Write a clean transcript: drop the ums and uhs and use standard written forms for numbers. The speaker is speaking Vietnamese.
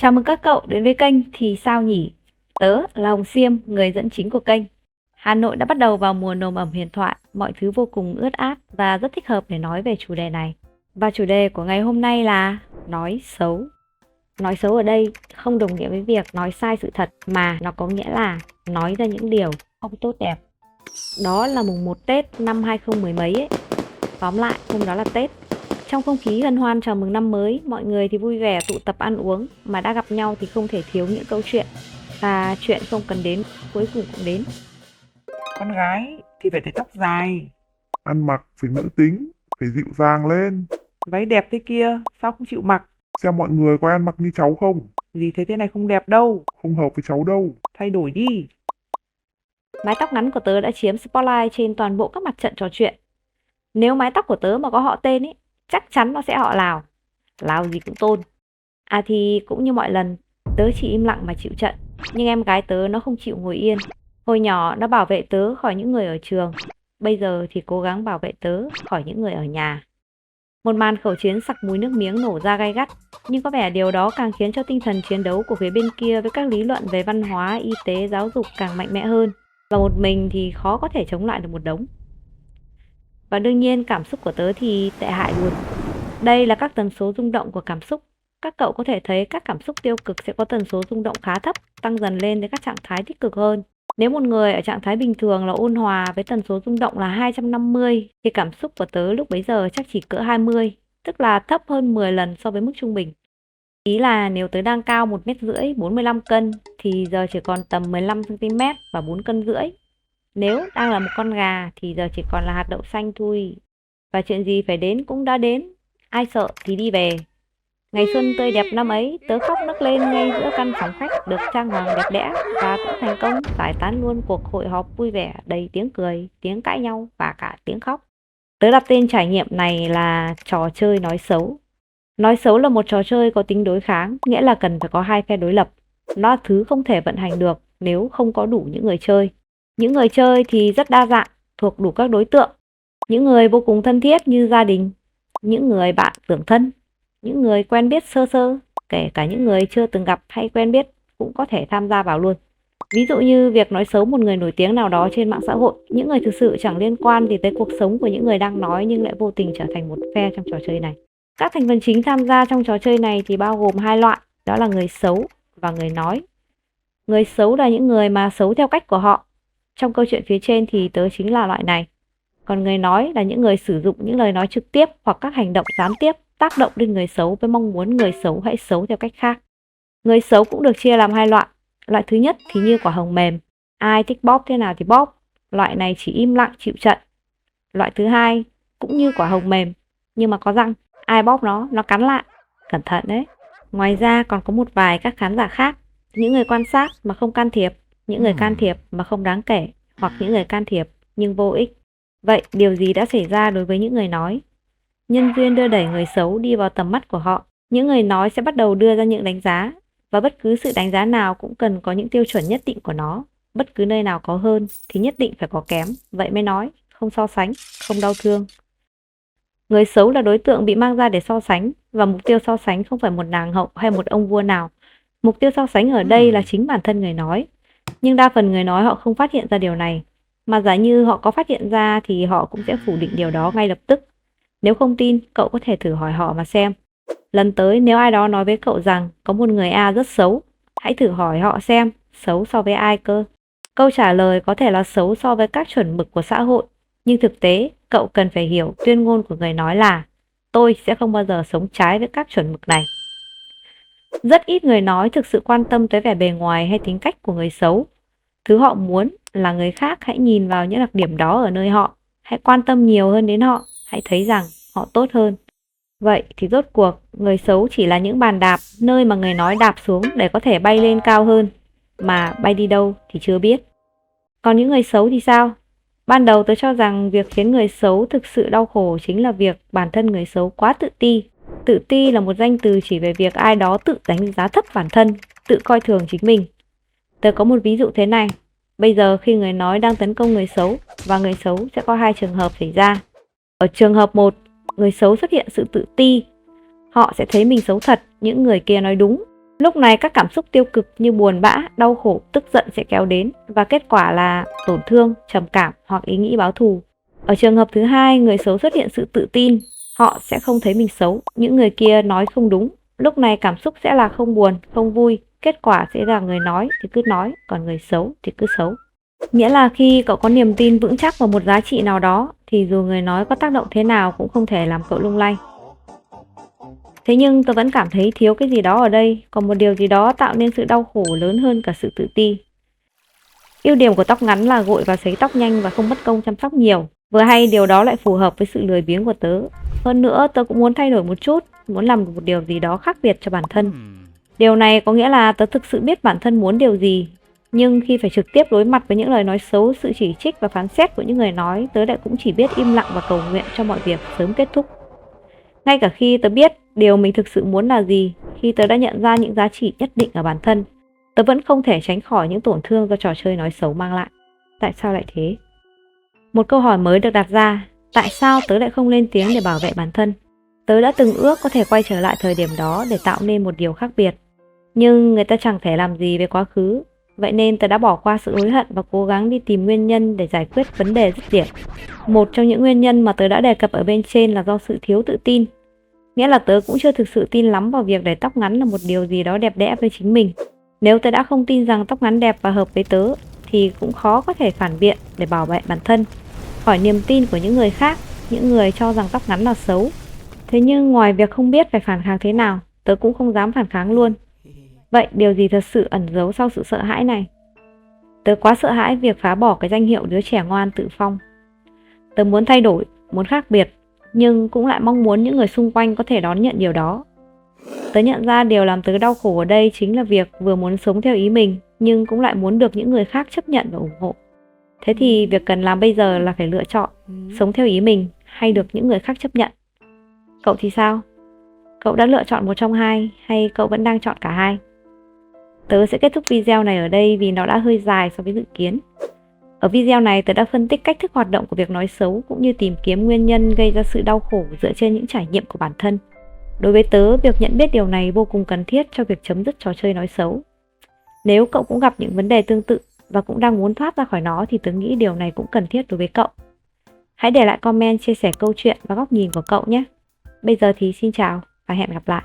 Chào mừng các cậu đến với kênh Thì Sao Nhỉ? Tớ là Hồng Xiêm, người dẫn chính của kênh. Hà Nội đã bắt đầu vào mùa nồm ẩm huyền thoại, mọi thứ vô cùng ướt át và rất thích hợp để nói về chủ đề này. Và chủ đề của ngày hôm nay là nói xấu. Nói xấu ở đây không đồng nghĩa với việc nói sai sự thật, mà nó có nghĩa là nói ra những điều không tốt đẹp. Đó là mùng 1 Tết năm 2010 mấy ấy. Tóm lại, hôm đó là Tết. Trong không khí hân hoan chào mừng năm mới, mọi người thì vui vẻ tụ tập ăn uống, mà đã gặp nhau thì không thể thiếu những câu chuyện. Và chuyện không cần đến, cuối cùng cũng đến. Con gái thì phải để tóc dài, Ăn mặc phải nữ tính, phải dịu dàng lên. váy đẹp thế kia, sao không chịu mặc? Xem mọi người có ăn mặc như cháu không? Gì thế này không đẹp đâu, Không hợp với cháu đâu. thay đổi đi. Mái tóc ngắn của tớ đã chiếm spotlight trên toàn bộ các mặt trận trò chuyện. Nếu mái tóc của tớ mà có họ tên ấy, chắc chắn nó sẽ họ Lào. Lào gì cũng tôn. À thì cũng như mọi lần, tớ chỉ im lặng mà chịu trận. Nhưng em gái tớ nó không chịu ngồi yên. Hồi nhỏ nó bảo vệ tớ khỏi những người ở trường. Bây giờ thì cố gắng bảo vệ tớ khỏi những người ở nhà. Một màn khẩu chiến sặc mùi nước miếng nổ ra gay gắt. Nhưng có vẻ điều đó càng khiến cho tinh thần chiến đấu của phía bên kia với các lý luận về văn hóa, y tế, giáo dục càng mạnh mẽ hơn. Và một mình thì khó có thể chống lại được một đống. Và đương nhiên cảm xúc của tớ thì tệ hại luôn. Đây là các tần số rung động của cảm xúc. Các cậu có thể thấy các cảm xúc tiêu cực sẽ có tần số rung động khá thấp, tăng dần lên đến các trạng thái tích cực hơn. Nếu một người ở trạng thái bình thường là ôn hòa với tần số rung động là 250, thì cảm xúc của tớ lúc bấy giờ chắc chỉ cỡ 20, tức là thấp hơn 10 lần so với mức trung bình. Ý là nếu tớ đang cao 1,5 m, 45 cân, thì giờ chỉ còn tầm 15 cm và 4,5 cân. Nếu đang là một con gà thì giờ chỉ còn là hạt đậu xanh thôi. Và chuyện gì phải đến cũng đã đến, ai sợ thì đi về. Ngày xuân tươi đẹp năm ấy, tớ khóc nấc lên ngay giữa căn phòng khách được trang hoàng đẹp đẽ, và cũng thành công giải tán luôn cuộc hội họp vui vẻ đầy tiếng cười, tiếng cãi nhau và cả tiếng khóc. Tớ đặt tên trải nghiệm này là trò chơi nói xấu. Nói xấu là một trò chơi có tính đối kháng, nghĩa là cần phải có hai phe đối lập. Nó là thứ không thể vận hành được nếu không có đủ những người chơi. Những người chơi thì rất đa dạng, thuộc đủ các đối tượng. Những người vô cùng thân thiết như gia đình, những người bạn tưởng thân, những người quen biết sơ sơ, kể cả những người chưa từng gặp hay quen biết cũng có thể tham gia vào luôn. Ví dụ như việc nói xấu một người nổi tiếng nào đó trên mạng xã hội, những người thực sự chẳng liên quan gì tới cuộc sống của những người đang nói nhưng lại vô tình trở thành một phe trong trò chơi này. Các thành phần chính tham gia trong trò chơi này thì bao gồm hai loại, đó là người xấu và người nói. Người xấu là những người mà xấu theo cách của họ. Trong câu chuyện phía trên thì tớ chính là loại này. Còn người nói là những người sử dụng những lời nói trực tiếp hoặc các hành động gián tiếp tác động lên người xấu với mong muốn người xấu hãy xấu theo cách khác. Người xấu cũng được chia làm hai loại. Loại thứ nhất thì như quả hồng mềm, ai thích bóp thế nào thì bóp, loại này chỉ im lặng chịu trận. Loại thứ hai cũng như quả hồng mềm, nhưng mà có răng, ai bóp nó cắn lại, cẩn thận đấy. Ngoài ra còn có một vài các khán giả khác, những người quan sát mà không can thiệp, những người can thiệp mà không đáng kể, hoặc những người can thiệp nhưng vô ích. Vậy điều gì đã xảy ra đối với những người nói? Nhân duyên đưa đẩy người xấu đi vào tầm mắt của họ, những người nói sẽ bắt đầu đưa ra những đánh giá, và bất cứ sự đánh giá nào cũng cần có những tiêu chuẩn nhất định của nó. Bất cứ nơi nào có hơn thì nhất định phải có kém, vậy mới nói, không so sánh, không đau thương. Người xấu là đối tượng bị mang ra để so sánh, và mục tiêu so sánh không phải một nàng hậu hay một ông vua nào. Mục tiêu so sánh ở đây là chính bản thân người nói. Nhưng đa phần người nói họ không phát hiện ra điều này, mà giả như họ có phát hiện ra thì họ cũng sẽ phủ định điều đó ngay lập tức. Nếu không tin, cậu có thể thử hỏi họ mà xem. Lần tới nếu ai đó nói với cậu rằng có một người A rất xấu, hãy thử hỏi họ xem xấu so với ai cơ. Câu trả lời có thể là xấu so với các chuẩn mực của xã hội, nhưng thực tế cậu cần phải hiểu tuyên ngôn của người nói là tôi sẽ không bao giờ sống trái với các chuẩn mực này. Rất ít người nói thực sự quan tâm tới vẻ bề ngoài hay tính cách của người xấu. Thứ họ muốn là người khác hãy nhìn vào những đặc điểm đó ở nơi họ, hãy quan tâm nhiều hơn đến họ, hãy thấy rằng họ tốt hơn. Vậy thì rốt cuộc, người xấu chỉ là những bàn đạp, nơi mà người nói đạp xuống để có thể bay lên cao hơn, mà bay đi đâu thì chưa biết. Còn những người xấu thì sao? Ban đầu tôi cho rằng việc khiến người xấu thực sự đau khổ chính là việc bản thân người xấu quá tự ti. Tự ti là một danh từ chỉ về việc ai đó tự đánh giá thấp bản thân, tự coi thường chính mình. Tôi có một ví dụ thế này. Bây giờ khi người nói đang tấn công người xấu, và người xấu sẽ có hai trường hợp xảy ra. Ở trường hợp 1, người xấu xuất hiện sự tự ti. Họ sẽ thấy mình xấu thật, những người kia nói đúng. Lúc này các cảm xúc tiêu cực như buồn bã, đau khổ, tức giận sẽ kéo đến và kết quả là tổn thương, trầm cảm hoặc ý nghĩ báo thù. Ở trường hợp thứ hai, người xấu xuất hiện sự tự tin, họ sẽ không thấy mình xấu, những người kia nói không đúng. Lúc này cảm xúc sẽ là không buồn, không vui, kết quả sẽ là người nói thì cứ nói, còn người xấu thì cứ xấu. Nghĩa là khi cậu có niềm tin vững chắc vào một giá trị nào đó thì dù người nói có tác động thế nào cũng không thể làm cậu lung lay. Thế nhưng tôi vẫn cảm thấy thiếu cái gì đó ở đây, còn một điều gì đó tạo nên sự đau khổ lớn hơn cả sự tự ti. Ưu điểm của tóc ngắn là gội và sấy tóc nhanh và không mất công chăm sóc nhiều. Vừa hay điều đó lại phù hợp với sự lười biếng của tớ. Hơn nữa tớ cũng muốn thay đổi một chút, muốn làm một điều gì đó khác biệt cho bản thân. Điều này có nghĩa là tớ thực sự biết bản thân muốn điều gì. Nhưng khi phải trực tiếp đối mặt với những lời nói xấu, sự chỉ trích và phán xét của những người nói, tớ lại cũng chỉ biết im lặng và cầu nguyện cho mọi việc sớm kết thúc. Ngay cả khi tớ biết điều mình thực sự muốn là gì, khi tớ đã nhận ra những giá trị nhất định ở bản thân, tớ vẫn không thể tránh khỏi những tổn thương do trò chơi nói xấu mang lại. Tại sao lại thế? Một câu hỏi mới được đặt ra, tại sao tớ lại không lên tiếng để bảo vệ bản thân? Tớ đã từng ước có thể quay trở lại thời điểm đó để tạo nên một điều khác biệt. Nhưng người ta chẳng thể làm gì với quá khứ. Vậy nên tớ đã bỏ qua sự hối hận và cố gắng đi tìm nguyên nhân để giải quyết vấn đề dứt điểm. Một trong những nguyên nhân mà tớ đã đề cập ở bên trên là do sự thiếu tự tin. Nghĩa là tớ cũng chưa thực sự tin lắm vào việc để tóc ngắn là một điều gì đó đẹp đẽ với chính mình. Nếu tớ đã không tin rằng tóc ngắn đẹp và hợp với tớ, thì cũng khó có thể phản biện để bảo vệ bản thân khỏi niềm tin của những người khác, những người cho rằng tóc ngắn là xấu. Thế nhưng ngoài việc không biết phải phản kháng thế nào, tớ cũng không dám phản kháng luôn. Vậy điều gì thật sự ẩn giấu sau sự sợ hãi này? Tớ quá sợ hãi việc phá bỏ cái danh hiệu đứa trẻ ngoan tự phong. Tớ muốn thay đổi, muốn khác biệt, nhưng cũng lại mong muốn những người xung quanh có thể đón nhận điều đó. Tớ nhận ra điều làm tớ đau khổ ở đây chính là việc vừa muốn sống theo ý mình, nhưng cũng lại muốn được những người khác chấp nhận và ủng hộ. Thế thì việc cần làm bây giờ là phải lựa chọn, sống theo ý mình hay được những người khác chấp nhận. Cậu thì sao? Cậu đã lựa chọn một trong hai hay cậu vẫn đang chọn cả hai? Tớ sẽ kết thúc video này ở đây vì nó đã hơi dài so với dự kiến. Ở video này tớ đã phân tích cách thức hoạt động của việc nói xấu cũng như tìm kiếm nguyên nhân gây ra sự đau khổ dựa trên những trải nghiệm của bản thân. Đối với tớ, việc nhận biết điều này vô cùng cần thiết cho việc chấm dứt trò chơi nói xấu. Nếu cậu cũng gặp những vấn đề tương tự và cũng đang muốn thoát ra khỏi nó thì tớ nghĩ điều này cũng cần thiết đối với cậu. Hãy để lại comment chia sẻ câu chuyện và góc nhìn của cậu nhé. Bây giờ thì xin chào và hẹn gặp lại.